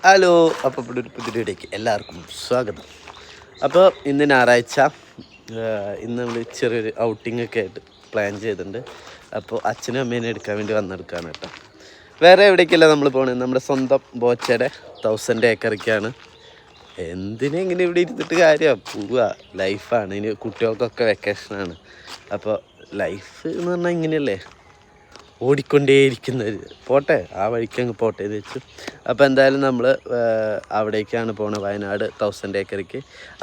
Hello, അപ്പോൾ ഇവിടെ ഒരു പുതിയ വീഡിയോയ്ക്ക് എല്ലാവർക്കും സ്വാഗതം. അപ്പോൾ ഇന്ന് ഞായറാഴ്ച, ഇന്ന് നമ്മൾ ചെറിയൊരു ഔട്ടിങ്ങൊക്കെ ആയിട്ട് പ്ലാൻ ചെയ്തിട്ടുണ്ട്. അപ്പോൾ അച്ഛനും അമ്മേനെ എടുക്കാൻ വേണ്ടി വന്നെടുക്കുകയാണ് കേട്ടോ. വേറെ എവിടേക്കല്ല നമ്മൾ പോകുന്നത്, നമ്മുടെ സ്വന്തം ബോച്ചയുടെ 1000 ഏക്കറിക്കാണ്. എന്തിനും ഇങ്ങനെ ഇവിടെ ഇരുന്നിട്ട് കാര്യമാണ്, പോവുക, ലൈഫാണ്. ഇനി കുട്ടികൾക്കൊക്കെ വെക്കേഷനാണ്. അപ്പോൾ ലൈഫ് എന്ന് പറഞ്ഞാൽ ഇങ്ങനെയല്ലേ, ഓടിക്കൊണ്ടേയിരിക്കുന്നത്. പോട്ടെ, ആ വഴിക്ക് അങ്ങ് പോട്ടെ എന്ന് വെച്ചു. അപ്പോൾ എന്തായാലും നമ്മൾ അവിടേക്കാണ് പോകുന്നത്, വയനാട് 1000 ഏക്കറിക്ക്.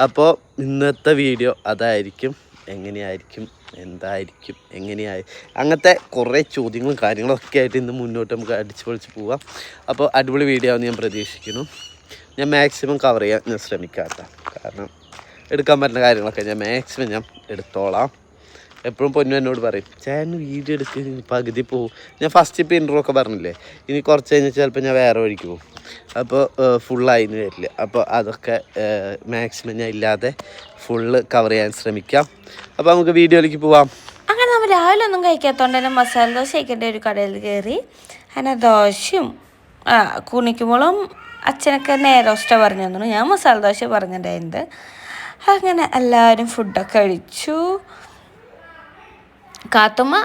അപ്പോൾ ഇന്നത്തെ വീഡിയോ അതായിരിക്കും. എങ്ങനെയായിരിക്കും, എന്തായിരിക്കും, അങ്ങനത്തെ കുറേ ചോദ്യങ്ങളും കാര്യങ്ങളൊക്കെ ആയിട്ട് ഇന്ന് മുന്നോട്ട് നമുക്ക് അടിച്ച് പൊളിച്ച് പോവാം. അപ്പോൾ അടിപൊളി വീഡിയോ ആണെന്ന് ഞാൻ പ്രതീക്ഷിക്കുന്നു. ഞാൻ മാക്സിമം കവർ ചെയ്യാൻ ഞാൻ ശ്രമിക്കാം കേട്ടോ. കാരണം എടുക്കാൻ പറ്റുന്ന കാര്യങ്ങളൊക്കെ ഞാൻ മാക്സിമം ഞാൻ എടുത്തോളാം. എപ്പോഴും പൊന്നു എന്നോട് പറയും, ചേട്ടന് വീഡിയോ എടുക്കുക, പകുതി പോവും. ഞാൻ ഫസ്റ്റ് ഇപ്പോൾ ഇൻട്രോ ഒക്കെ പറഞ്ഞില്ലേ, ഇനി കുറച്ച് കഴിഞ്ഞാൽ ചിലപ്പോൾ ഞാൻ വേറെ വഴിക്ക് പോകും. അപ്പോൾ ഫുള്ളായിന്ന് വരില്ല. അപ്പോൾ അതൊക്കെ മാക്സിമം ഞാൻ ഇല്ലാതെ ഫുള്ള് കവർ ചെയ്യാൻ ശ്രമിക്കാം. അപ്പോൾ നമുക്ക് വീഡിയോയിലേക്ക് പോവാം. അങ്ങനെ നമ്മൾ രാവിലെ ഒന്നും കഴിക്കാത്തതുകൊണ്ട് തന്നെ മസാല ദോശ കഴിക്കേണ്ട ഒരു കടയിൽ കയറി. അങ്ങനെ ദോശയും കുണിക്കുമ്പോഴും അച്ഛനൊക്കെ നേരോസ്റ്റ പറഞ്ഞു തന്നു, ഞാൻ മസാല ദോശ പറഞ്ഞിട്ടുണ്ടായിരുന്നത്. അങ്ങനെ എല്ലാവരും ഫുഡൊക്കെ കഴിച്ചു. കാത്തുമ്മ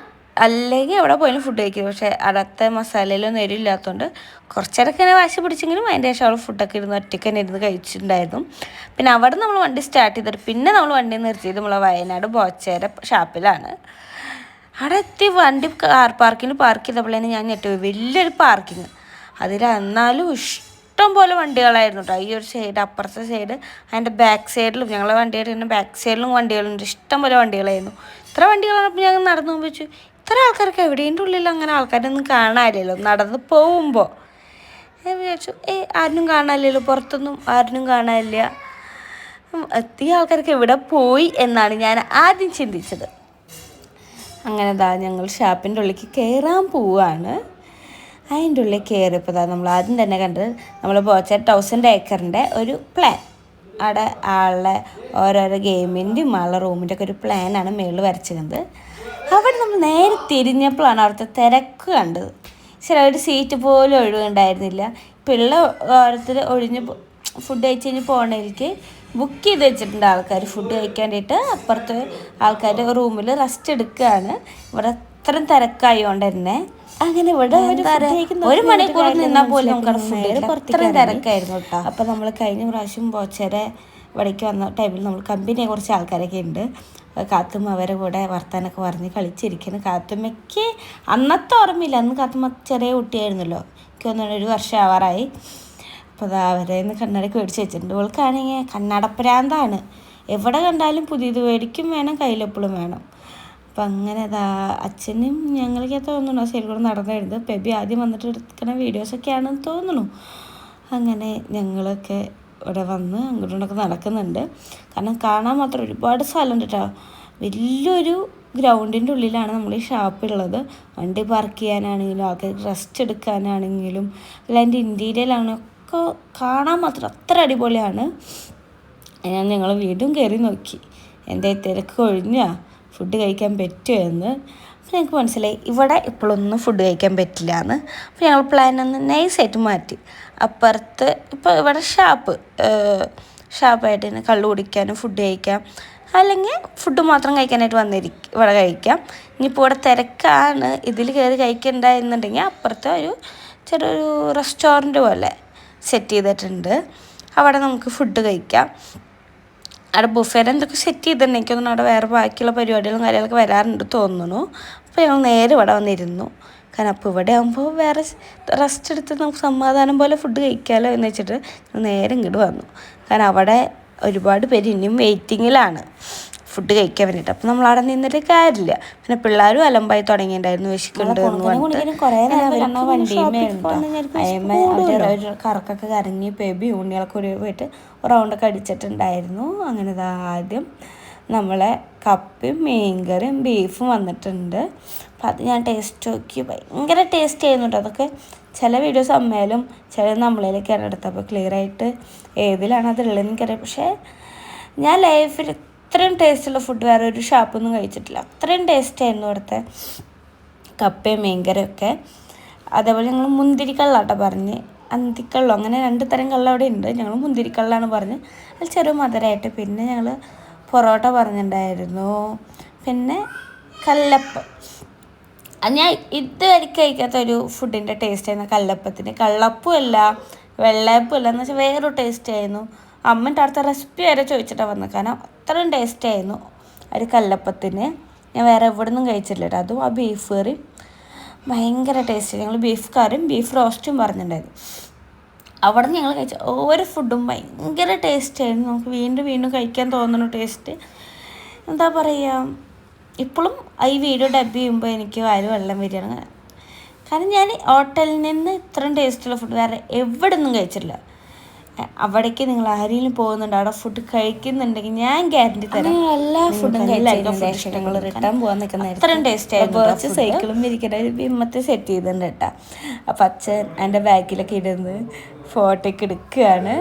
അല്ലെങ്കിൽ എവിടെ പോയാലും ഫുഡ് കഴിക്കും, പക്ഷേ അടുത്ത മസാലയിലൊന്നും എരിവില്ലാത്തതുകൊണ്ട് കുറച്ചേരൊക്കെ ഇങ്ങനെ വാശി പിടിച്ചെങ്കിലും അതിൻ്റെ ശേഷം അവൾ ഫുഡൊക്കെ ഇരുന്ന് ഒറ്റയ്ക്ക് തന്നെ ഇരുന്ന് കഴിച്ചിട്ടുണ്ടായിരുന്നു. പിന്നെ അവിടെ നമ്മൾ വണ്ടി സ്റ്റാർട്ട് ചെയ്തിട്ട് പിന്നെ നമ്മൾ വണ്ടി നിർത്തിയത് നമ്മളെ വയനാട് ബോച്ചേര ഷാപ്പിലാണ്. അവിടെ എത്തി വണ്ടി കാർ പാർക്കിങ്ങിൽ പാർക്ക് ചെയ്തപ്പോഴേന് ഞാൻ ഞെട്ടുപോയി. വലിയൊരു പാർക്കിങ്, അതിൽ എന്നാലും ഇഷ്ടം പോലെ വണ്ടികളായിരുന്നു കേട്ടോ. ഈ ഒരു സൈഡ്, അപ്പുറത്തെ സൈഡ്, അതിൻ്റെ ബാക്ക് സൈഡിലും, ഞങ്ങളെ വണ്ടിയുടെ തന്നെ ബാക്ക് സൈഡിലും വണ്ടികളുണ്ട്. ഇഷ്ടം പോലെ വണ്ടികളായിരുന്നു. ഇത്ര വണ്ടികളാണപ്പോൾ ഞങ്ങൾ നടന്നു പോകുമ്പോൾ വെച്ചു, ഇത്ര ആൾക്കാർക്ക് എവിടെയും ഉള്ളിൽ അങ്ങനെ ആൾക്കാരൊന്നും കാണാനില്ലല്ലോ നടന്ന് പോകുമ്പോൾ. ഞാൻ വിചാരിച്ചു, ആരും കാണാനില്ലല്ലോ, പുറത്തൊന്നും ആരും കാണാനില്ല, എത്തിയ ആൾക്കാർക്ക് എവിടെ പോയി എന്നാണ് ഞാൻ ആദ്യം ചിന്തിച്ചത്. അങ്ങനെ ഞങ്ങൾ ഷാപ്പിൻ്റെ ഉള്ളിലേക്ക് കയറാൻ പോവുകയാണ്. അതിൻ്റെ ഉള്ളിൽ കയറിയപ്പോൾ നമ്മൾ ആദ്യം തന്നെ കണ്ടത് നമ്മൾ ബോച്ച 1000 ഏക്കറിൻ്റെ ഒരു പ്ലാൻ. അവിടെ ആളുടെ ഓരോരോ ഗെയിമിൻ്റെയും ആളുടെ റൂമിൻ്റെ ഒക്കെ ഒരു പ്ലാനാണ് മുകളിൽ വരച്ചിരുന്നത്. അവിടെ നമ്മൾ നേരെ തിരിഞ്ഞപ്പോഴാണ് അവിടുത്തെ തിരക്ക് കണ്ടത്. ഒരു സീറ്റ് പോലും ഒഴിവുണ്ടായിരുന്നില്ല. പിള്ള ഓരോരുത്തർ ഒഴിഞ്ഞ് ഫുഡ് കഴിച്ച് കഴിഞ്ഞ് പോകണമെങ്കിൽ ബുക്ക് ചെയ്ത് വെച്ചിട്ടുണ്ട് ആൾക്കാർ ഫുഡ് കഴിക്കാൻ വേണ്ടിയിട്ട്. അപ്പുറത്ത് ആൾക്കാർ റൂമിൽ റെസ്റ്റ് എടുക്കുകയാണ്. ഇവിടെ അത്രയും തിരക്കായതുകൊണ്ട് തന്നെ അങ്ങനെ ഇവിടെ ഒരു മണിക്കൂർ നിന്നാൽ പോലും നമുക്ക് ഫുഡ് അത്രയും തിരക്കായിരുന്നു കേട്ടോ. അപ്പോൾ നമ്മൾ കഴിഞ്ഞ പ്രാവശ്യം ബോച്ചേരെ ഇവിടേക്ക് വന്ന ടൈമിൽ നമ്മൾ കമ്പനിയെ കുറച്ച് ആൾക്കാരൊക്കെ ഉണ്ട്. കാത്തുമ്മ അവരെ കൂടെ വർത്താനൊക്കെ പറഞ്ഞ് കളിച്ചിരിക്കുന്നു. കാത്തുമ്മയ്ക്ക് അന്നത്തെ ഓർമ്മയില്ല, അന്ന് കാത്തുമ്മ ചെറിയ കുട്ടിയായിരുന്നല്ലോ, എനിക്ക് തോന്നുന്നു 1 വർഷം ആവാറായി. അപ്പോൾ അവരെ നിന്ന് കണ്ണടയ്ക്ക് മേടിച്ച് വെച്ചിട്ടുണ്ട്. ഇവൾക്കാണെങ്കിൽ കണ്ണടപ്രാന്താണ്, എവിടെ കണ്ടാലും പുതിയത് മേടിക്കും വേണം, കയ്യിലെപ്പോഴും വേണം. അപ്പം അങ്ങനെ അച്ഛനും ഞങ്ങൾക്ക് തോന്നുന്നു ആ സൈഡിൽ കൂടെ നടന്നായിരുന്നു. ബേബി ആദ്യം വന്നിട്ട് എടുക്കുന്ന വീഡിയോസൊക്കെയാണെന്ന് തോന്നുന്നു. അങ്ങനെ ഞങ്ങളൊക്കെ ഇവിടെ വന്ന് അങ്ങോട്ടൊക്കെ നടക്കുന്നുണ്ട്. കാരണം കാണാൻ മാത്രം ഒരുപാട് സ്ഥലമുണ്ട് കേട്ടോ. വലിയൊരു ഗ്രൗണ്ടിൻ്റെ ഉള്ളിലാണ് നമ്മൾ ഈ ഷാപ്പുള്ളത്. വണ്ടി പാർക്ക് ചെയ്യാനാണെങ്കിലും ആൾക്കാർക്ക് റെസ്റ്റ് എടുക്കാനാണെങ്കിലും അല്ല അതിൻ്റെ ഇൻറ്റീരിയലാണൊക്കെ കാണാൻ മാത്രം അത്ര അടിപൊളിയാണ്. ഞങ്ങൾ വീണ്ടും കയറി നോക്കി, എൻ്റെ തിരക്ക് ഒഴിഞ്ഞാൽ ഫുഡ് കഴിക്കാൻ പറ്റുമോ എന്ന്. അപ്പോൾ ഞങ്ങൾക്ക് മനസ്സിലായി ഇവിടെ ഇപ്പോഴൊന്നും ഫുഡ് കഴിക്കാൻ പറ്റില്ല എന്ന്. അപ്പോൾ ഞങ്ങൾ പ്ലാനൊന്ന് നൈസായിട്ട് മാറ്റി. അപ്പുറത്ത് ഇപ്പോൾ ഇവിടെ ഷാപ്പായിട്ട് തന്നെ കള്ളു കുടിക്കാനും ഫുഡ് കഴിക്കാം, അല്ലെങ്കിൽ ഫുഡ് മാത്രം കഴിക്കാനായിട്ട് ഇവിടെ കഴിക്കാം. ഇനിയിപ്പോൾ ഇവിടെ തിരക്കാണ്, ഇതിൽ കയറി കഴിക്കണ്ട എന്നുണ്ടെങ്കിൽ അപ്പുറത്തെ ഒരു ചെറിയൊരു റെസ്റ്റോറൻറ്റ് പോലെ സെറ്റ് ചെയ്തിട്ടുണ്ട്, അവിടെ നമുക്ക് ഫുഡ് കഴിക്കാം. അവിടെ ബുഫേരെ എന്തൊക്കെ സെറ്റ് ചെയ്തിട്ടുണ്ടെങ്കിൽ എനിക്കൊന്നും അവിടെ വേറെ ബാക്കിയുള്ള പരിപാടികളും കാര്യങ്ങളൊക്കെ വരാറുണ്ട് തോന്നുന്നു. അപ്പോൾ ഞങ്ങൾ നേരെ ഇവിടെ വന്നിരുന്നു. കാരണം അപ്പോൾ ഇവിടെ ആകുമ്പോൾ വേറെ റെസ്റ്റ് എടുത്ത് നമുക്ക് സമാധാനം പോലെ ഫുഡ് കഴിക്കാമല്ലോ എന്ന് വെച്ചിട്ട് നേരെ ഇങ്ങോട്ട് വന്നു. കാരണം അവിടെ ഒരുപാട് പേര് ഇനിയും വെയിറ്റിങ്ങിലാണ് ഫുഡ് കഴിക്കാൻ വേണ്ടിയിട്ട്. അപ്പം നമ്മൾ അവിടെ നിന്നിട്ട് കാര്യമില്ല. പിന്നെ പിള്ളേരും അലമ്പായി തുടങ്ങിയിട്ടുണ്ടായിരുന്നു, വിശക്കുണ്ട് വണ്ടിയുമേ കറക്കൊക്കെ കറങ്ങി ബേബി ഉണ്ണികളൊക്കെ കൂടി പോയിട്ട് റൗണ്ടൊക്കെ അടിച്ചിട്ടുണ്ടായിരുന്നു. അങ്ങനെ ആദ്യം നമ്മളെ കപ്പയും മീൻകറിയും ബീഫും വന്നിട്ടുണ്ട്. അപ്പം അത് ഞാൻ ടേസ്റ്റ് നോക്കി, ഭയങ്കര ടേസ്റ്റ് ചെയ്യുന്നുണ്ട്. അതൊക്കെ ചില വീഡിയോസ് അമ്മയിലും ചില നമ്മളേലൊക്കെയാണ് എടുത്തത്. അപ്പോൾ ക്ലിയറായിട്ട് ഏതിലാണ് അതുള്ളതെന്ന് എനിക്കറിയാം. പക്ഷേ ഞാൻ ലൈഫിൽ ഇത്രയും ടേസ്റ്റുള്ള ഫുഡ് വേറെ ഒരു ഷാപ്പൊന്നും കഴിച്ചിട്ടില്ല. അത്രയും ടേസ്റ്റായിരുന്നു ഇവിടുത്തെ കപ്പയും മീൻകറിയൊക്കെ. അതേപോലെ ഞങ്ങൾ മുന്തിരി കള്ളാട്ട പറഞ്ഞ് അന്തിക്കള്ളോ അങ്ങനെ 2 തരം കള്ള അവിടെ ഉണ്ട്. ഞങ്ങൾ മുന്തിരിക്കള്ളാണ് പറഞ്ഞ്, അത് ചെറു മധുരമായിട്ട്. പിന്നെ ഞങ്ങൾ പൊറോട്ട പറഞ്ഞിട്ടുണ്ടായിരുന്നു, പിന്നെ കല്ലപ്പം. ഞാൻ ഇതുവരെ കഴിക്കാത്തൊരു ഫുഡിൻ്റെ ടേസ്റ്റ് ആയിരുന്നു കല്ലപ്പത്തിന്. കള്ളപ്പുമല്ല വെള്ളയപ്പമല്ല എന്ന് വെച്ചാൽ വേറൊരു ടേസ്റ്റ് ആയിരുന്നു. അമ്മൻ്റെ അടുത്ത റെസിപ്പി വരെ ചോദിച്ചിട്ടാണ് വന്നത്, കാരണം അത്രയും ടേസ്റ്റ് ആയിരുന്നു ഒരു കല്ലപ്പത്തിന്. ഞാൻ വേറെ എവിടെ നിന്നും കഴിച്ചിട്ടില്ല കേട്ടോ. അതും ആ ബീഫ് കറി ഭയങ്കര ടേസ്റ്റ്. ഞങ്ങൾ ബീഫ് കറിയും ബീഫ് റോസ്റ്റും പറഞ്ഞിട്ടുണ്ടായിരുന്നു. അവിടെ നിന്ന് ഞങ്ങൾ കഴിച്ച ഓരോ ഫുഡും ഭയങ്കര ടേസ്റ്റ് ആയിരുന്നു. നമുക്ക് വീണ്ടും വീണ്ടും കഴിക്കാൻ തോന്നുന്നു ടേസ്റ്റ്. എന്താ പറയുക, ഇപ്പോഴും ഈ വീഡിയോ ഡബ് ചെയ്യുമ്പോൾ എനിക്ക് വായിൽ വെള്ളം വരികയാണ്. കാരണം ഞാൻ ഹോട്ടലിൽ നിന്ന് ഇത്രയും ടേസ്റ്റുള്ള ഫുഡ് വേറെ എവിടെ നിന്നും കഴിച്ചിട്ടില്ല. അവിടേക്ക് നിങ്ങൾ ആരെങ്കിലും പോകുന്നുണ്ട്, അവിടെ ഫുഡ് കഴിക്കുന്നുണ്ടെങ്കിൽ ഞാൻ ഗ്യാരണ്ടി തരാം എല്ലാ ഫുഡും കഴിച്ചാൽ റിട്ടേൺ പോകാൻ നിൽക്കുന്ന അത്രയും ടേസ്റ്റ് ആയിരുന്നു. കുറച്ച് സൈക്കിളും ഇരിക്കട്ടെ ബിമ്മത്തെ സെറ്റ് ചെയ്തിട്ടുണ്ട് കേട്ടോ. അപ്പം അച്ഛൻ എൻ്റെ ബാഗിലൊക്കെ ഇടുന്ന് ഫോട്ടോ ഒക്കെ എടുക്കുകയാണ്.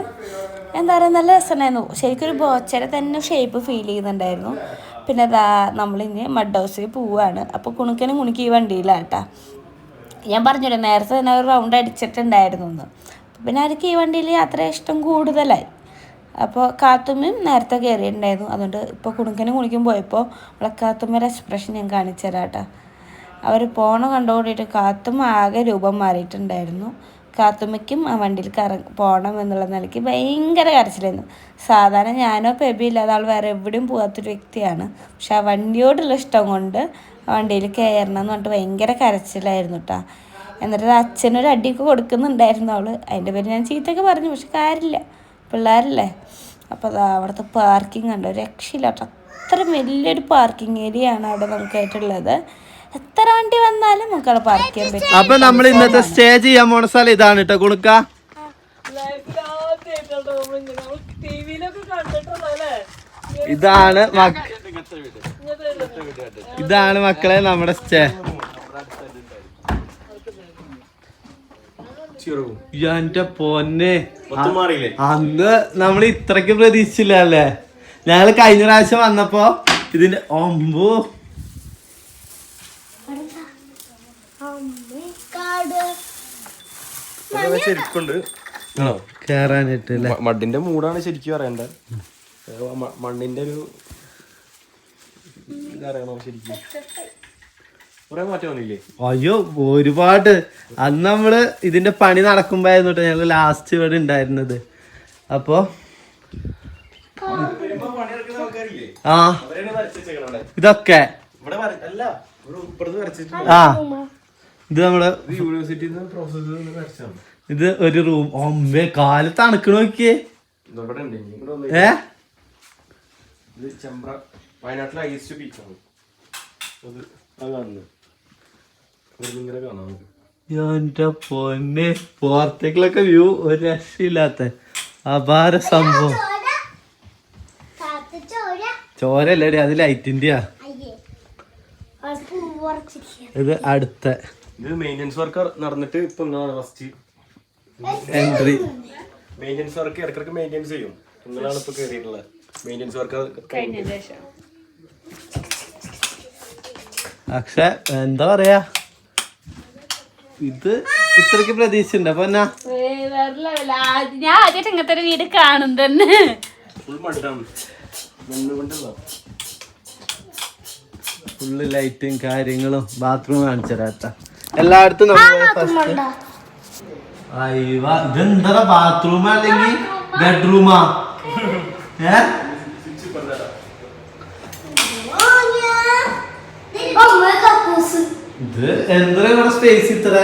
എന്താ പറയുക, നല്ല രസമുണ്ടായിരുന്നു. ശരിക്കും ഒരു ബോച്ചയുടെ തന്നെ ഷേപ്പ് ഫീൽ ചെയ്യുന്നുണ്ടായിരുന്നു. പിന്നെ അതാ നമ്മളിനി മഡ് ഹൗസിൽ പോവുകയാണ്. അപ്പോൾ കുണുക്കി ഈ വണ്ടിയിലാണ് കേട്ടോ. ഞാൻ പറഞ്ഞില്ലേ നേരത്തെ തന്നെ ഒരു റൗണ്ട് അടിച്ചിട്ടുണ്ടായിരുന്നു എന്ന്. പിന്നെ അവർക്ക് ഈ വണ്ടിയിൽ യാത്ര ഇഷ്ടം കൂടുതലായി. അപ്പോൾ കാത്തുമ്മയും നേരത്തെ കയറിയിട്ടുണ്ടായിരുന്നു. അതുകൊണ്ട് ഇപ്പോൾ കുണിക്കും പോയപ്പോൾ നമ്മളെ കാത്തുമ്മയുടെ എക്സ്പ്രഷൻ ഞാൻ കാണിച്ചു തരാം കേട്ടോ. അവർ പോണ കണ്ടുകൂടിയിട്ട് കാത്തുമ്മ ആകെ രൂപം മാറിയിട്ടുണ്ടായിരുന്നു. കാത്തുമ്മയ്ക്കും ആ വണ്ടിയിൽ പോകണം എന്നുള്ള നിലയ്ക്ക് ഭയങ്കര കരച്ചിലായിരുന്നു. സാധാരണ ഞാനോ പെബി ഇല്ലാതെ ആൾ വേറെ എവിടെയും പോകാത്തൊരു വ്യക്തിയാണ്. പക്ഷെ ആ വണ്ടിയോടുള്ള ഇഷ്ടം കൊണ്ട് ആ വണ്ടിയിൽ കയറണം എന്ന് പറഞ്ഞിട്ട് ഭയങ്കര കരച്ചിലായിരുന്നു കേട്ടോ. എന്നിട്ട് അച്ഛനൊരു അടിയൊക്കെ കൊടുക്കുന്നുണ്ടായിരുന്നു അവൾ. അതിൻ്റെ പേര് ഞാൻ ചീത്തയൊക്കെ പറഞ്ഞു, പക്ഷെ കാര്യമില്ല, പിള്ളേരല്ലേ. അപ്പോൾ അത് അവിടുത്തെ പാർക്കിംഗ് ഉണ്ട്, ഒരു രക്ഷയില്ല കേട്ടോ. അത്ര വലിയൊരു പാർക്കിംഗ് ഏരിയ ആണ് അവിടെ നമുക്കായിട്ടുള്ളത്. എത്ര വണ്ടി വന്നാലും നമുക്ക് അവിടെ പാർക്ക് ചെയ്യാൻ പറ്റും. അപ്പൊ നമ്മൾ ഇന്നത്തെ സ്റ്റേ ചെയ്യാൻ പോണ സ്ഥലം ഇതാണ് കേട്ടോ കുണുക്ക. ഇതാണ് മക്കളെ നമ്മുടെ സ്റ്റേ. എന്റെ പൊന്നെ, അന്ന് നമ്മൾ ഇത്രക്ക് പ്രതീക്ഷിച്ചില്ല അല്ലേ. ഞങ്ങള് കഴിഞ്ഞ പ്രാവശ്യം വന്നപ്പോ ഇതിന്റെ ഒമ്പോ കേറാനായിട്ട് മഡിന്റെ മൂടാണ് ശരിക്കും അറിയണ്ടേ. മണ്ണിന്റെ ഒരു ഇതറിയണോ ശരിക്കും. കുറെ മാറ്റം വന്നില്ലേ? അയ്യോ ഒരുപാട്. അന്ന് നമ്മള് ഇതിന്റെ പണി നടക്കുമ്പോഴായിരുന്നു കേട്ടോ ഞങ്ങള് ലാസ്റ്റ് ഇവിടെ ഉണ്ടായിരുന്നത്. അപ്പൊ ആ ഇതൊക്കെ ആ ഇത് നമ്മള് ഇത് ഒരു റൂം. ഒമ്പേ കാല് തണുക്കണ നോക്കിയേ. വയനാട്ടിലെ ഐസ് ബീച്ചാണ് എന്റെ പൊന്നെ, പുറത്തേക്കുള്ളൊക്കെ വ്യൂ ഒരു രക്ഷയില്ലാത്ത അപാര സംഭവം. ചോരല്ലേ അത് ലൈറ്റിന്റെയാ. ഇത് അടുത്ത മെയിൻ്റെനൻസ് വർക്ക് നടന്നിട്ട് ഇപ്പൊ ഫസ്റ്റ് എൻട്രി. മെയിൻ്റെനൻസ് വർക്ക് ഇടക്കിടക്ക് മെയിൻ്റെനൻസ് ചെയ്യും. നിങ്ങളാണ് ഇപ്പൊ കയറിയിട്ടുള്ളത് മെയിൻ്റെനൻസ് വർക്ക് കഴിഞ്ഞ ശേഷം. പക്ഷെ എന്താ പറയാ, ഇത് ഇത്രക്ക് പ്രതീക്ഷയുണ്ട്. അപ്പൊ ഞാൻ ആദ്യമായിട്ട് ഇങ്ങനത്തെ ഒരു വീട് കാണും തന്നെ. ഫുള്ള് ലൈറ്റും കാര്യങ്ങളും ബാത്റൂം കാണിച്ചരാത്ത എല്ലായിടത്തും നമ്മൾ ഇതെന്താ ബാത്റൂമാ അല്ലെങ്കിൽ ബെഡ്റൂമാ? ഇത് എന്താ ഇവിടെ സ്പേസ് ഇത്ര?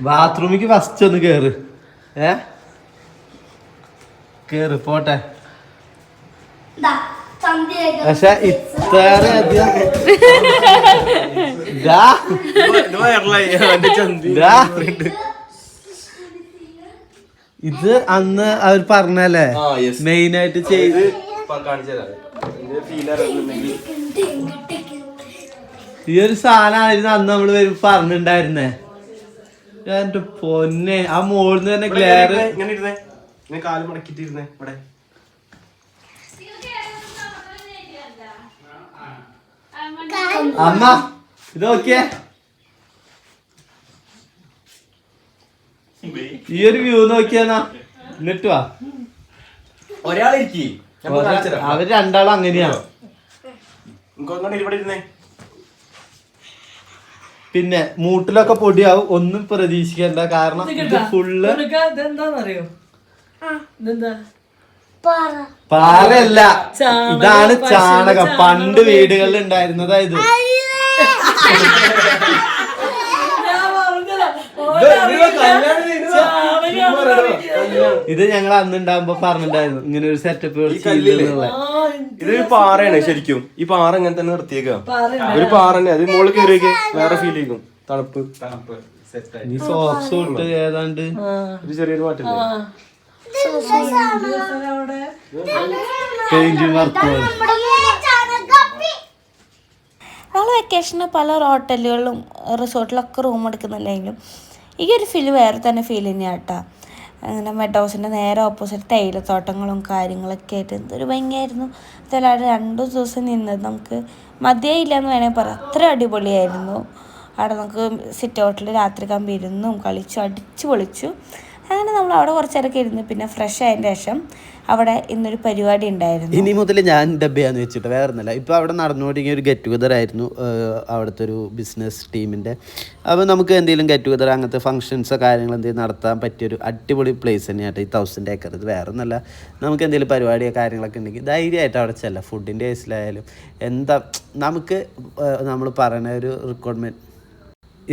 ബാത്റൂമിക്ക് ഫസ്റ്റ് ഒന്ന് കേറ്. കേറ് പോട്ടെ. പക്ഷെ ഇത്ര ഇത് അന്ന് അവർ പറഞ്ഞല്ലേ മെയിൻ ആയിട്ട് ചെയ്ത് ഈ ഒരു സാധനമായിരുന്നു അന്ന് നമ്മള് വരും പറഞ്ഞിട്ടുണ്ടായിരുന്നേ. എന്റെ പൊന്നെ, ആ മോളിന്ന് തന്നെ ഗ്ലെയർ. ഇങ്ങനെ ഇരുന്നേ, ഇങ്ങനെ കാല് മടക്കിട്ടിരുന്നേ ഇവിടെ. അമ്മ ഇത് നോക്കിയേ, ഈ ഒരു വ്യൂ നോക്കിയാ. എന്നിട്ട് വാ, ഒരാളിരിക്കേ, അവര് രണ്ടാളും അങ്ങനെയാണ്. ഇവിടെ ഇരുന്നേ. പിന്നെ മൂട്ടിലൊക്കെ പൊടിയാവും, ഒന്നും പ്രതീക്ഷിക്കണ്ട. കാരണം ഇത് ഫുള്ള് പാറല്ല, ഇതാണ് ചാണകം. പണ്ട് വീടുകളിൽ ഉണ്ടായിരുന്നതായത്. ഇത് ഞങ്ങൾ അന്നുണ്ടാകുമ്പോ പറഞ്ഞിട്ടുണ്ടായിരുന്നു ഇങ്ങനെ ഒരു സെറ്റപ്പ്. ഇതൊരു പാറയാണ് ശരിക്കും. ഈ പാറ ഇങ്ങനെ തന്നെ നിർത്തിയേക്കാം. ഒരു പാറ തന്നെ, അത് മുകളിൽ കയറിയേക്ക് വേറെ ഫീൽ ചെയ്യും. തണുപ്പ് തണുപ്പ് നീ സോക്സ് തൊട്ട് ഏതാണ്ട് ഒരു ചെറിയൊരു മാറ്റില്ലേ. Painting work. നമ്മൾ വെക്കേഷന് പല ഹോട്ടലുകളിലും റിസോർട്ടിലൊക്കെ റൂം എടുക്കുന്നുണ്ടെങ്കിലും ഈ ഒരു ഫീൽ വേറെ തന്നെ ഫീൽ തന്നെയാണ് കേട്ടോ. അങ്ങനെ മെഡ് ഹൗസിൻ്റെ നേരെ ഓപ്പോസിറ്റ് തേയിലത്തോട്ടങ്ങളും കാര്യങ്ങളൊക്കെ ആയിട്ട് എന്തൊരു ഭംഗിയായിരുന്നു. അതുപോലെ അവിടെ 2 ദിവസം നിന്നത് നമുക്ക് മതിയായില്ല എന്ന് വേണമെങ്കിൽ പറയാം. അത്ര അടിപൊളിയായിരുന്നു. അവിടെ നമുക്ക് സിറ്റ് ഔട്ടിൽ രാത്രി കമ്പി ഇരുന്നും കളിച്ചു അടിച്ചു പൊളിച്ചു. അങ്ങനെ നമ്മൾ അവിടെ കുറച്ച് നേരമൊക്കെ ഇരുന്ന് പിന്നെ ഫ്രഷ് ആയതിൻ്റെ ശേഷം അവിടെ ഇന്നൊരു പരിപാടി ഉണ്ടായിരുന്നു. ഇനി മുതൽ ഞാൻ ഡബ്ബയാന്ന് വെച്ചിട്ട് വേറെ ഒന്നല്ല. ഇപ്പോൾ അവിടെ നടന്നുകൊണ്ടിരിക്കുന്ന ഒരു ഗെറ്റ് ടുഗദർ ആയിരുന്നു അവിടുത്തെ ഒരു ബിസിനസ് ടീമിൻ്റെ. അപ്പോൾ നമുക്ക് എന്തെങ്കിലും ഗെറ്റ് ടുഗദർ അങ്ങനത്തെ ഫംഗ്ഷൻസോ കാര്യങ്ങളോ എന്തെങ്കിലും നടത്താൻ പറ്റിയൊരു അടിപൊളി പ്ലേസ് തന്നെയായിട്ട് ഈ 1000 ഏക്കർ. ഇത് വേറെ ഒന്നല്ല, നമുക്ക് എന്തെങ്കിലും പരിപാടിയോ കാര്യങ്ങളൊക്കെ ഉണ്ടെങ്കിൽ ധൈര്യമായിട്ട് അവിടെ ചെല്ലാം. ഫുഡിൻ്റെ കേസിലായാലും എന്താ നമുക്ക് നമ്മൾ പറയുന്ന ഒരു റിക്വയർമെൻറ്റ്.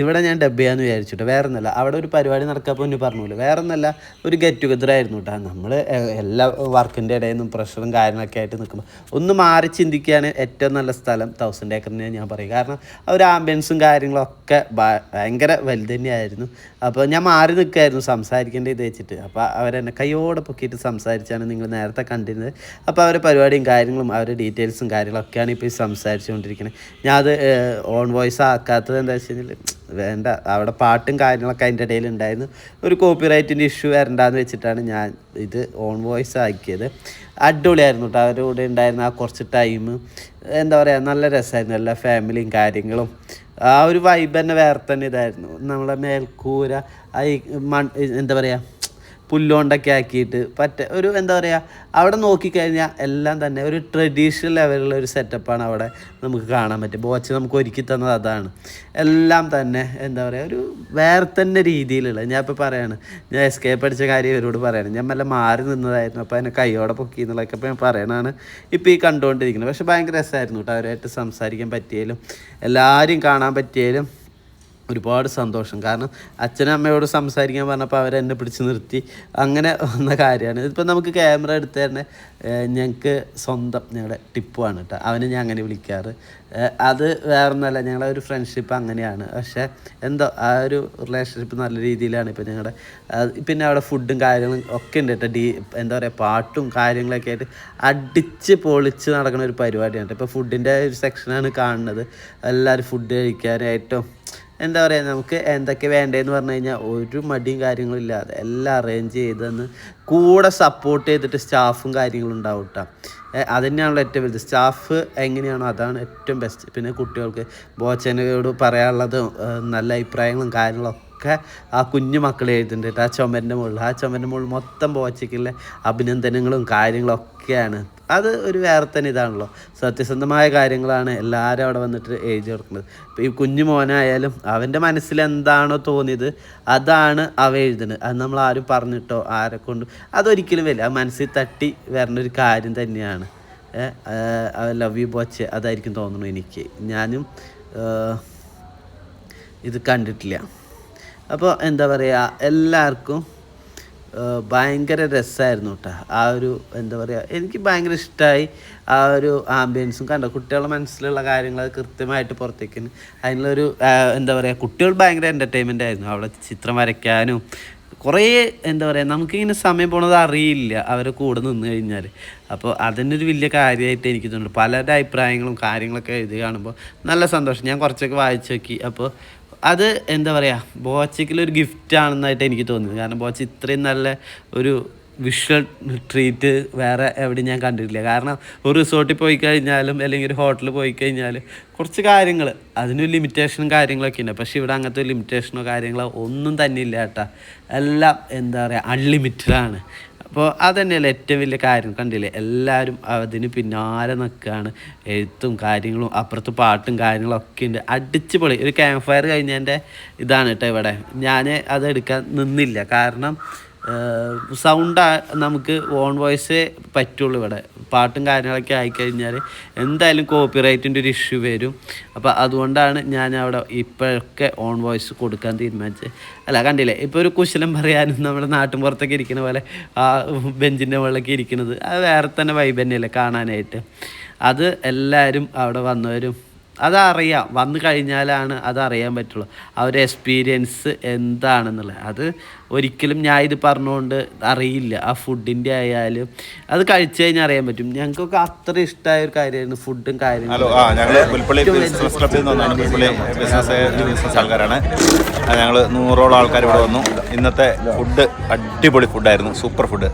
ഇവിടെ ഞാൻ ഡബ് ചെയ്യാമെന്ന് വിചാരിച്ചിട്ട് വേറെ ഒന്നല്ല, അവിടെ ഒരു പരിപാടി നടക്കാപ്പോൾ ഒന്ന് പറഞ്ഞില്ല, വേറെ ഒന്നല്ല, ഒരു ഗെറ്റ് ടുഗദർ ആയിരുന്നു കേട്ടോ. നമ്മൾ എല്ലാ വർക്കിൻ്റെ ഇടയിൽ നിന്നും പ്രഷറും കാര്യങ്ങളൊക്കെ ആയിട്ട് നിൽക്കുമ്പോൾ ഒന്ന് മാറി ചിന്തിക്കുകയാണ് ഏറ്റവും നല്ല സ്ഥലം 1000 ഏക്കറിനെ ഞാൻ പറയും. കാരണം ആ ഒരു ആംബിയൻസും കാര്യങ്ങളൊക്കെ ഭയങ്കര വലുത് തന്നെയായിരുന്നു. അപ്പോൾ ഞാൻ മാറി നിൽക്കുമായിരുന്നു സംസാരിക്കേണ്ടത് ഇത് വെച്ചിട്ട്. അപ്പോൾ അവരെന്നെ കൈയോടെ പൊക്കിയിട്ട് സംസാരിച്ചാണ് നിങ്ങൾ നേരത്തെ കണ്ടിരുന്നത്. അപ്പോൾ അവരുടെ പരിപാടിയും കാര്യങ്ങളും അവരുടെ ഡീറ്റെയിൽസും കാര്യങ്ങളൊക്കെയാണ് ഇപ്പോൾ സംസാരിച്ചുകൊണ്ടിരിക്കുന്നത്. ഞാൻ അത് ഓൺ വോയിസ് ആക്കാത്തത് എന്താ വെച്ച് കഴിഞ്ഞാൽ വേണ്ട, അവിടെ പാട്ടും കാര്യങ്ങളൊക്കെ അതിൻ്റെ ഇടയിൽ ഉണ്ടായിരുന്നു. ഒരു കോപ്പിറൈറ്റിൻ്റെ ഇഷ്യൂ വരണ്ടാന്ന് വെച്ചിട്ടാണ് ഞാൻ ഇത് ഓൺ വോയിസ് ആക്കിയത്. അടിപൊളിയായിരുന്നു കേട്ടോ. അവരുടെ കൂടെ ഉണ്ടായിരുന്ന ആ കുറച്ച് ടൈം എന്താ പറയുക, നല്ല രസമായിരുന്നു. എല്ലാ ഫാമിലിയും കാര്യങ്ങളും ആ ഒരു വൈബ് തന്നെ വേറെ തന്നെ ഇതായിരുന്നു. നമ്മളെ മേൽക്കൂര എന്താ പറയുക പുല്ലുകൊണ്ടൊക്കെ ആക്കിയിട്ട് ഒരു എന്താ പറയുക, അവിടെ നോക്കിക്കഴിഞ്ഞാൽ എല്ലാം തന്നെ ഒരു ട്രഡീഷണൽ ലെവലുള്ള ഒരു സെറ്റപ്പാണ് അവിടെ നമുക്ക് കാണാൻ പറ്റും. ബോച്ച നമുക്ക് ഒരുക്കി തന്നത് അതാണ്. എല്ലാം തന്നെ എന്താ പറയുക ഒരു വേറെ തന്നെ രീതിയിലുള്ള. ഞാൻ ഇപ്പോൾ പറയാണ്, ഞാൻ എസ്കേപ്പ് അടിച്ച കാര്യം ഇവരോട് പറയണം. ഞാൻ മെല്ലെ മാറി നിന്നതായിരുന്നു. അപ്പോൾ അതിനെ കൈയോടെ പൊക്കി എന്നുള്ളതൊക്കെ ഇപ്പോൾ ഞാൻ പറയണതാണ് ഇപ്പോൾ ഈ കണ്ടുകൊണ്ടിരിക്കുന്നത്. പക്ഷേ ഭയങ്കര രസമായിരുന്നു കേട്ടോ. അവരായിട്ട് സംസാരിക്കാൻ പറ്റിയാലും എല്ലാവരെയും കാണാൻ പറ്റിയാലും ഒരുപാട് സന്തോഷം. കാരണം അച്ഛനും അമ്മയോട് സംസാരിക്കാൻ പറഞ്ഞപ്പോൾ അവരെന്നെ പിടിച്ച് നിർത്തി. അങ്ങനെ വന്ന കാര്യമാണ്. ഇതിപ്പോൾ നമുക്ക് ക്യാമറ എടുത്ത് തന്നെ ഞങ്ങൾക്ക് സ്വന്തം ഞങ്ങളുടെ ടിപ്പുമാണ് കേട്ടോ. അവനെ ഞാൻ അങ്ങനെ വിളിക്കാറ്. അത് വേറൊന്നുമല്ല, ഞങ്ങളെ ഒരു ഫ്രണ്ട്ഷിപ്പ് അങ്ങനെയാണ്. പക്ഷേ എന്തോ ആ ഒരു റിലേഷൻഷിപ്പ് നല്ല രീതിയിലാണ് ഇപ്പോൾ ഞങ്ങളുടെ. പിന്നെ അവിടെ ഫുഡും കാര്യങ്ങളും ഒക്കെ ഉണ്ട് കേട്ടോ. എന്താ പറയുക, പാട്ടും കാര്യങ്ങളൊക്കെ ആയിട്ട് അടിച്ച് പൊളിച്ച് നടക്കുന്ന ഒരു പരിപാടിയാണ്. ഇപ്പോൾ ഫുഡിൻ്റെ ഒരു സെക്ഷനാണ് കാണുന്നത്. എല്ലാവരും ഫുഡ് കഴിക്കാനായിട്ടും എന്താ പറയുക, നമുക്ക് എന്തൊക്കെ വേണ്ടതെന്ന് പറഞ്ഞു കഴിഞ്ഞാൽ ഒരു മടിയും കാര്യങ്ങളും ഇല്ലാതെ എല്ലാം അറേഞ്ച് ചെയ്തെന്ന് കൂടെ സപ്പോർട്ട് ചെയ്തിട്ട് സ്റ്റാഫും കാര്യങ്ങളും ഉണ്ടാവും കേട്ടോ. അത് തന്നെയാണല്ലോ ഏറ്റവും വലുത്. സ്റ്റാഫ് എങ്ങനെയാണോ അതാണ് ഏറ്റവും ബെസ്റ്റ്. പിന്നെ കുട്ടികൾക്ക് ബോച്ചനോട് പറയാനുള്ളത് നല്ല അഭിപ്രായങ്ങളും കാര്യങ്ങളൊക്കെ ആ കുഞ്ഞു മക്കൾ എഴുതുന്നുണ്ട് കേട്ടോ. ആ ചുമരിൻ്റെ മുകളിൽ മൊത്തം ബോച്ചയ്ക്കുള്ള അഭിനന്ദനങ്ങളും കാര്യങ്ങളൊക്കെയാണ്. അത് ഒരു വേറെ തന്നെ ഇതാണല്ലോ, സത്യസന്ധമായ കാര്യങ്ങളാണ് എല്ലാവരും അവിടെ വന്നിട്ട് എഴുതി കൊടുക്കുന്നത്. ഇപ്പോൾ ഈ കുഞ്ഞു മോനായാലും അവൻ്റെ മനസ്സിൽ എന്താണോ തോന്നിയത് അതാണ് അവ എഴുതുന്നത്. അത് നമ്മൾ ആരും പറഞ്ഞിട്ടോ ആരെ കൊണ്ടും അതൊരിക്കലും വരില്ല. ആ മനസ്സിൽ തട്ടി വരേണ്ട ഒരു കാര്യം തന്നെയാണ്. ലവ് യു ബോച്ചെ അതായിരിക്കും തോന്നുന്നു എനിക്ക്. ഞാനും ഇത് കണ്ടിട്ടില്ല. അപ്പോൾ എന്താ പറയുക, എല്ലാവർക്കും ഭയങ്കര രസമായിരുന്നു കേട്ടോ. ആ ഒരു എന്താ പറയുക, എനിക്ക് ഭയങ്കര ഇഷ്ടമായി ആ ഒരു ആംബിയൻസും. കണ്ടോ കുട്ടികളുടെ മനസ്സിലുള്ള കാര്യങ്ങൾ കൃത്യമായിട്ട് പുറത്തേക്ക് അതിനുള്ളൊരു എന്താ പറയുക, കുട്ടികൾ ഭയങ്കര എൻ്റർടൈൻമെൻ്റ് ആയിരുന്നു. അവിടെ ചിത്രം വരയ്ക്കാനും കുറേ എന്താ പറയുക നമുക്കിങ്ങനെ സമയം പോണത് അറിയില്ല അവരെ കൂടെ നിന്ന് കഴിഞ്ഞാൽ. അപ്പോൾ അതിനൊരു വലിയ കാര്യമായിട്ട് എനിക്ക് തോന്നുന്നു. പലരുടെ അഭിപ്രായങ്ങളും കാര്യങ്ങളൊക്കെ എഴുതി കാണുമ്പോൾ നല്ല സന്തോഷം. ഞാൻ കുറച്ചൊക്കെ വായിച്ചു നോക്കി. അപ്പോൾ അത് എന്താ പറയുക ബോച്ചയ്ക്കുള്ളൊരു ഗിഫ്റ്റ് ആണെന്നായിട്ട് എനിക്ക് തോന്നുന്നു. കാരണം ബോച്ച ഇത്രയും നല്ല ഒരു വിഷ്വൽ ട്രീറ്റ് വേറെ എവിടെയും ഞാൻ കണ്ടിട്ടില്ല. കാരണം ഒരു റിസോർട്ടിൽ പോയി കഴിഞ്ഞാലും അല്ലെങ്കിൽ ഒരു ഹോട്ടലിൽ പോയി കഴിഞ്ഞാൽ കുറച്ച് കാര്യങ്ങൾ അതിനൊരു ലിമിറ്റേഷനും കാര്യങ്ങളൊക്കെ ഉണ്ട്. പക്ഷേ ഇവിടെ അങ്ങനത്തെ ഒരു ലിമിറ്റേഷനോ കാര്യങ്ങളോ ഒന്നും തന്നെ ഇല്ല കേട്ടോ. എല്ലാം എന്താ പറയുക അൺലിമിറ്റഡാണ്. അപ്പോൾ അതുതന്നെയല്ലേ ഏറ്റവും വലിയ കാര്യം. കണ്ടില്ലേ എല്ലാവരും അതിന് പിന്നാലെ നിൽക്കുകയാണ്. എഴുത്തും കാര്യങ്ങളും അപ്പുറത്ത് പാട്ടും കാര്യങ്ങളൊക്കെ ഉണ്ട്. അടിച്ച് പൊളി ഒരു ക്യാമ്പ് ഫയർ കഴിഞ്ഞതിൻ്റെ ഇതാണ് കേട്ടോ ഇവിടെ. ഞാൻ അതെടുക്കാൻ നിന്നില്ല. കാരണം സൗണ്ട് നമുക്ക് ഓൺ വോയിസേ പറ്റുള്ളൂ ഇവിടെ. പാട്ടും കാര്യങ്ങളൊക്കെ ആയിക്കഴിഞ്ഞാൽ എന്തായാലും കോപ്പിറൈറ്റിൻ്റെ ഒരു ഇഷ്യൂ വരും. അപ്പോൾ അതുകൊണ്ടാണ് ഞാൻ അവിടെ ഇപ്പോഴൊക്കെ ഓൺ വോയിസ് കൊടുക്കാൻ തീരുമാനിച്ചത്. അല്ല കണ്ടില്ലേ ഇപ്പോൾ ഒരു കുശലം പറയാനും നമ്മുടെ നാട്ടിൻ പുറത്തൊക്കെ ഇരിക്കുന്ന പോലെ ആ ബെഞ്ചിൻ്റെ മുകളിലൊക്കെ ഇരിക്കുന്നത് അത് വേറെ തന്നെ വൈബ് തന്നെയല്ലേ കാണാനായിട്ട്. അത് എല്ലാവരും അവിടെ വന്നവരും അതറിയാം. വന്നു കഴിഞ്ഞാലാണ് അതറിയാൻ പറ്റുള്ളൂ ആ ഒരു എക്സ്പീരിയൻസ് എന്താണെന്നുള്ളത്. അത് ഒരിക്കലും ഞാൻ ഇത് പറഞ്ഞുകൊണ്ട് അറിയില്ല. ആ ഫുഡിൻ്റെ ആയാലും അത് കഴിച്ചു കഴിഞ്ഞാൽ അറിയാൻ പറ്റും. ഞങ്ങൾക്കൊക്കെ അത്ര ഇഷ്ടമായ ഒരു കാര്യമായിരുന്നു ഫുഡും കാര്യങ്ങളും. ഞങ്ങൾ പുൽപ്പള്ളി ബിസിനസ് ക്ലബ്ബിൽ നിന്നാണ്. പുൽപ്പള്ളി ബിസിനസ് ആൾക്കാരാണ് ഞങ്ങൾ. 100ഓളം ആൾക്കാർ ഇവിടെ വന്നു. ഇന്നത്തെ ഫുഡ് അടിപൊളി ഫുഡായിരുന്നു. സൂപ്പർ ഫുഡ്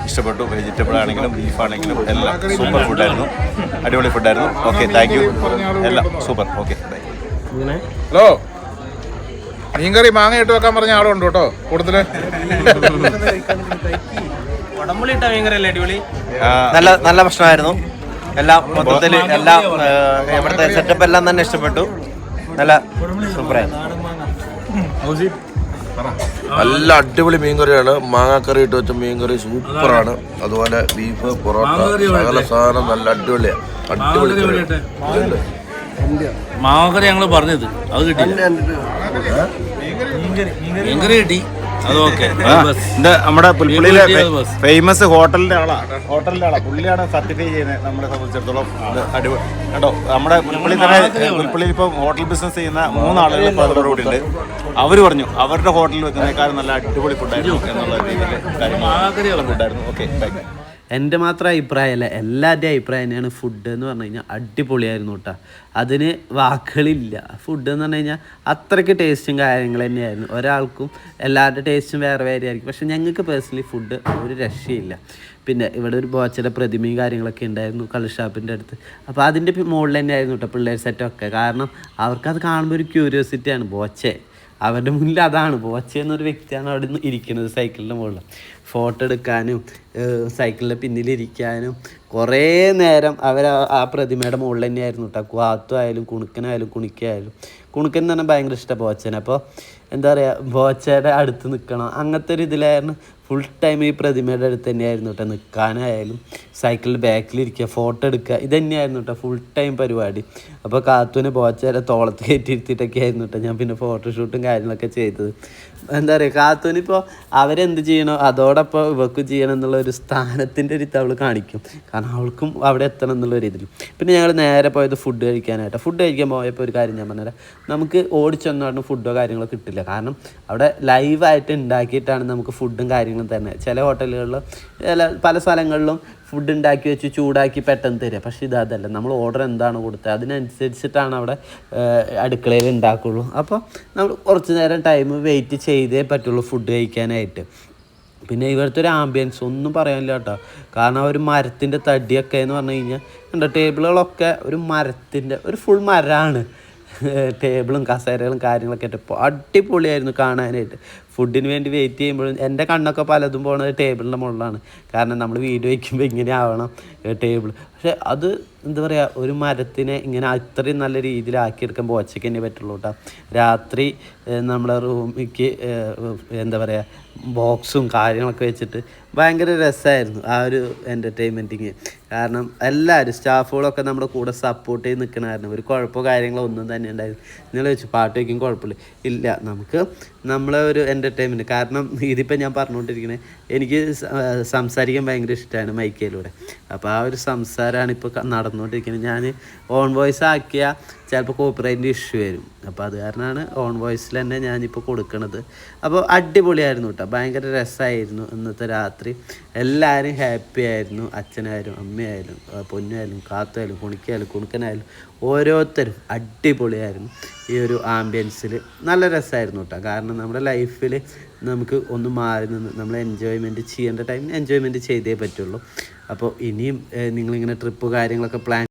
ഇഷ്ടപ്പെട്ടു. വെജിറ്റബിൾ ആണെങ്കിലും ബീഫാണെങ്കിലും എല്ലാം സൂപ്പർ ഫുഡായിരുന്നു. അടിപൊളി ഫുഡായിരുന്നു. Okay thank you. എല്ലാം സൂപ്പർ. Okay bye. ഹലോ, മീൻകറി മാങ്ങ ഇട്ട് വെക്കാൻ പറഞ്ഞ ആളുണ്ട് കേട്ടോ കൂടുതല്. നല്ല നല്ല ഭക്ഷണമായിരുന്നു. എല്ലാം മൊത്തത്തിൽ എല്ലാം ഇവിടുത്തെ സെറ്റപ്പ് എല്ലാം തന്നെ ഇഷ്ടപ്പെട്ടു. നല്ല സൂപ്പറായിരുന്നു. നല്ല അടിപൊളി മീൻകറിയാണ്. മാങ്ങാക്കറി ഇട്ട് വെച്ച മീൻകറി സൂപ്പറാണ്. അതുപോലെ ബീഫ്, പൊറോട്ട, സകല സാധനം നല്ല അടിപൊളിയാണ്. അടിപൊളി മാങ്ങക്കറി ഞങ്ങൾ പറഞ്ഞത് അത് കിട്ടിയില്ല. മീൻകറി കിട്ടി. നമ്മുടെ പുൽപ്പള്ളിയിലെ ഫേമസ് ഹോട്ടലിന്റെ ആളാ. പുള്ളിയാണ് സർട്ടിഫൈ ചെയ്യുന്നത് നമ്മളെ സംബന്ധിച്ചിടത്തോളം. അടിപൊളി കേട്ടോ. നമ്മുടെ പുൽപ്പള്ളി തന്നെ പുൽപ്പള്ളിയിൽ ഇപ്പം ഹോട്ടൽ ബിസിനസ് ചെയ്യുന്ന 3 ആളുകൾ ഇപ്പോൾ അവരുടെ കൂടെ ഉണ്ട്. അവർ പറഞ്ഞു അവരുടെ ഹോട്ടലിൽ വെക്കുന്നതിനേക്കാളും നല്ല അടിപൊളി ഫുഡായിരുന്നു എന്നുള്ള രീതിയിൽ ഫുഡായിരുന്നു. Okay thank U. എൻ്റെ മാത്രം അഭിപ്രായമല്ല, എല്ലാവരുടെയും അഭിപ്രായം തന്നെയാണ്. ഫുഡ് എന്ന് പറഞ്ഞു കഴിഞ്ഞാൽ അടിപൊളിയായിരുന്നു കേട്ടോ. അതിന് വാക്കുകളില്ല. ഫുഡ് എന്ന് പറഞ്ഞു കഴിഞ്ഞാൽ അത്രയ്ക്ക് ടേസ്റ്റും കാര്യങ്ങൾ തന്നെയായിരുന്നു. ഒരാൾക്കും എല്ലാവരുടെ ടേസ്റ്റും വേറെ വേറെ ആയിരിക്കും. പക്ഷേ ഞങ്ങൾക്ക് പേഴ്സണലി ഫുഡ് ഒരു രക്ഷയില്ല. പിന്നെ ഇവിടെ ഒരു ബോച്ചയുടെ പ്രതിമയും കാര്യങ്ങളൊക്കെ ഉണ്ടായിരുന്നു കള്ളുഷാപ്പിൻ്റെ അടുത്ത്. അപ്പോൾ അതിൻ്റെ മുകളിൽ തന്നെയായിരുന്നു കേട്ടോ പിള്ളേർ സെറ്റൊക്കെ. കാരണം അവർക്കത് കാണുമ്പോൾ ഒരു ക്യൂരിയോസിറ്റിയാണ്. ബോച്ചെ അവരുടെ മുന്നിൽ അതാണ്. ബോച്ച എന്നൊരു വ്യക്തിയാണ് അവിടെ നിന്ന് ഇരിക്കുന്നത് സൈക്കിളിൻ്റെ മുകളിൽ. ഫോട്ടോ എടുക്കാനും സൈക്കിളിൻ്റെ പിന്നിലിരിക്കാനും കുറേ നേരം അവർ ആ പ്രതിമയുടെ മുകളിൽ തന്നെയായിരുന്നു കേട്ടോ. ക്വാത്തുമായാലും കുണുക്കനായാലും കുണിക്കായാലും. കുണുക്കൻ എന്ന് പറഞ്ഞാൽ ഭയങ്കര ഇഷ്ടമാണ് ബോച്ചനെ. അപ്പോൾ എന്താ പറയുക ബോച്ചയുടെ അടുത്ത് നിൽക്കണം അങ്ങനത്തെ ഒരു ഇതിലായിരുന്നു. ഫുൾ ടൈം ഈ പ്രതിമയുടെ അടുത്ത് തന്നെയായിരുന്നു കേട്ടോ. നിൽക്കാനായാലും സൈക്കിളിൽ ബാക്കിലിരിക്കുക, ഫോട്ടോ എടുക്കുക, ഇത് തന്നെയായിരുന്നു കേട്ടോ ഫുൾ ടൈം പരിപാടി. അപ്പോൾ കാത്തുവിന് ബോച്ചയുടെ തോളത്ത് കയറ്റിയിരുത്തിയിട്ടൊക്കെ ആയിരുന്നു കേട്ടോ ഞാൻ പിന്നെ ഫോട്ടോഷൂട്ടും കാര്യങ്ങളൊക്കെ ചെയ്തത്. എന്താ പറയുക കാത്തുവിനിപ്പോൾ അവരെന്ത് ചെയ്യണോ അതോടൊപ്പം ഇവക്കും ചെയ്യണം എന്നുള്ള ഒരു സ്ഥാനത്തിൻ്റെ ഒരു അവൾ കാണിക്കും. കാരണം അവൾക്കും അവിടെ എത്തണം എന്നുള്ളൊരു ഇതിൽ. പിന്നെ ഞങ്ങൾ നേരെ പോയത് ഫുഡ് കഴിക്കാനായിട്ട്. ഫുഡ് കഴിക്കാൻ പോയപ്പോൾ ഒരു കാര്യം ഞാൻ പറഞ്ഞുതരാം. നമുക്ക് ഓടിച്ചൊന്നും ഫുഡോ കാര്യങ്ങളോ കിട്ടില്ല. കാരണം അവിടെ ലൈവായിട്ട് ഉണ്ടാക്കിയിട്ടാണ് നമുക്ക് ഫുഡും കാര്യങ്ങളും തന്നെ. ചില ഹോട്ടലുകളിലും പല സ്ഥലങ്ങളിലും ഫുഡ് ഉണ്ടാക്കി വെച്ച് ചൂടാക്കി പെട്ടെന്ന് തരിക. പക്ഷേ ഇതല്ല. നമ്മൾ ഓർഡർ എന്താണ് കൊടുത്തത് അതിനനുസരിച്ചിട്ടാണ് അവിടെ അടുക്കളയിൽ ഉണ്ടാക്കുള്ളൂ. അപ്പോൾ നമ്മൾ കുറച്ച് നേരം ടൈം വെയിറ്റ് ചെയ്തേ പറ്റുള്ളൂ ഫുഡ് കഴിക്കാനായിട്ട്. പിന്നെ ഇവിടുത്തെ ഒരു ആംബിയൻസ് ഒന്നും പറയാനില്ല കേട്ടോ. കാരണം ഒരു മരത്തിൻ്റെ തടിയൊക്കെ എന്ന് പറഞ്ഞു കഴിഞ്ഞാൽ കണ്ടോ ടേബിളുകളൊക്കെ ഒരു മരത്തിൻ്റെ ഒരു ഫുൾ മരമാണ്. ടേബിളും കസേരകളും കാര്യങ്ങളൊക്കെ ആയിട്ട് അടിപൊളിയായിരുന്നു കാണാനായിട്ട്. ഫുഡിന് വേണ്ടി വെയിറ്റ് ചെയ്യുമ്പോഴും എൻ്റെ കണ്ണൊക്കെ പലതും പോകുന്നത് ടേബിളിൻ്റെ മുകളിലാണ്. കാരണം നമ്മൾ വീഡിയോ വയ്ക്കുമ്പോൾ ഇങ്ങനെ ആവണം ടേബിൾ. പക്ഷേ അത് എന്താ പറയുക ഒരു മരത്തിനെ ഇങ്ങനെ അത്രയും നല്ല രീതിയിലാക്കിയെടുക്കാൻ ബോച്ചയ്ക്ക് തന്നെ പറ്റുള്ളൂ കേട്ടോ. രാത്രി നമ്മളെ റൂമിലേക്ക് എന്താ പറയുക ബോക്സും കാര്യങ്ങളൊക്കെ വെച്ചിട്ട് ഭയങ്കര രസമായിരുന്നു ആ ഒരു എൻ്റർടൈൻമെൻറ്റിങ്. കാരണം എല്ലാവരും സ്റ്റാഫുകളൊക്കെ നമ്മുടെ കൂടെ സപ്പോർട്ട് ചെയ്ത് നിൽക്കണമായിരുന്നു. ഒരു കുഴപ്പമോ കാര്യങ്ങളോ ഒന്നും തന്നെ ഉണ്ടായിരുന്നു. നിങ്ങൾ വെച്ച് പാട്ട് വയ്ക്കും കുഴപ്പമില്ല ഇല്ല. നമുക്ക് നമ്മളെ ഒരു എൻ്റർടൈൻമെൻറ്റ്. കാരണം ഇതിപ്പോൾ ഞാൻ പറഞ്ഞുകൊണ്ടിരിക്കുന്നത് എനിക്ക് സംസാരിക്കാൻ ഭയങ്കര ഇഷ്ടമാണ് മൈക്കയിലൂടെ. അപ്പോൾ ആ ഒരു സംസാരമാണ് ഇപ്പോൾ നടന്നുകൊണ്ടിരിക്കുന്നത്. ഞാൻ ഓൺ വോയിസ് ആക്കിയ ചിലപ്പോൾ കോപ്പിറൈറ്റിൻ്റെ ഇഷ്യൂ വരും. അപ്പോൾ അത് കാരണമാണ് ഓൺ വോയിസിൽ തന്നെ ഞാനിപ്പോൾ കൊടുക്കുന്നത്. അപ്പോൾ അടിപൊളിയായിരുന്നു കേട്ടോ, ഭയങ്കര രസമായിരുന്നു ഇന്നത്തെ രാത്രി. എല്ലാവരും ഹാപ്പി ആയിരുന്നു, അച്ഛനായാലും അമ്മയായാലും പൊന്നായാലും കാത്തായാലും കുണിക്കായാലും കുണുക്കനായാലും ഓരോരുത്തരും അടിപൊളിയായിരുന്നു. ഈ ഒരു ആംബിയൻസിൽ നല്ല രസമായിരുന്നു കേട്ടോ. കാരണം നമ്മുടെ ലൈഫിൽ നമുക്ക് ഒന്ന് മാറി നിന്ന് നമ്മൾ എൻജോയ്മെൻറ്റ് ചെയ്യേണ്ട ടൈമിൽ എൻജോയ്മെൻറ്റ് ചെയ്തേ പറ്റുള്ളൂ. അപ്പോൾ ഇനിയും നിങ്ങളിങ്ങനെ ട്രിപ്പ് കാര്യങ്ങളൊക്കെ പ്ലാൻ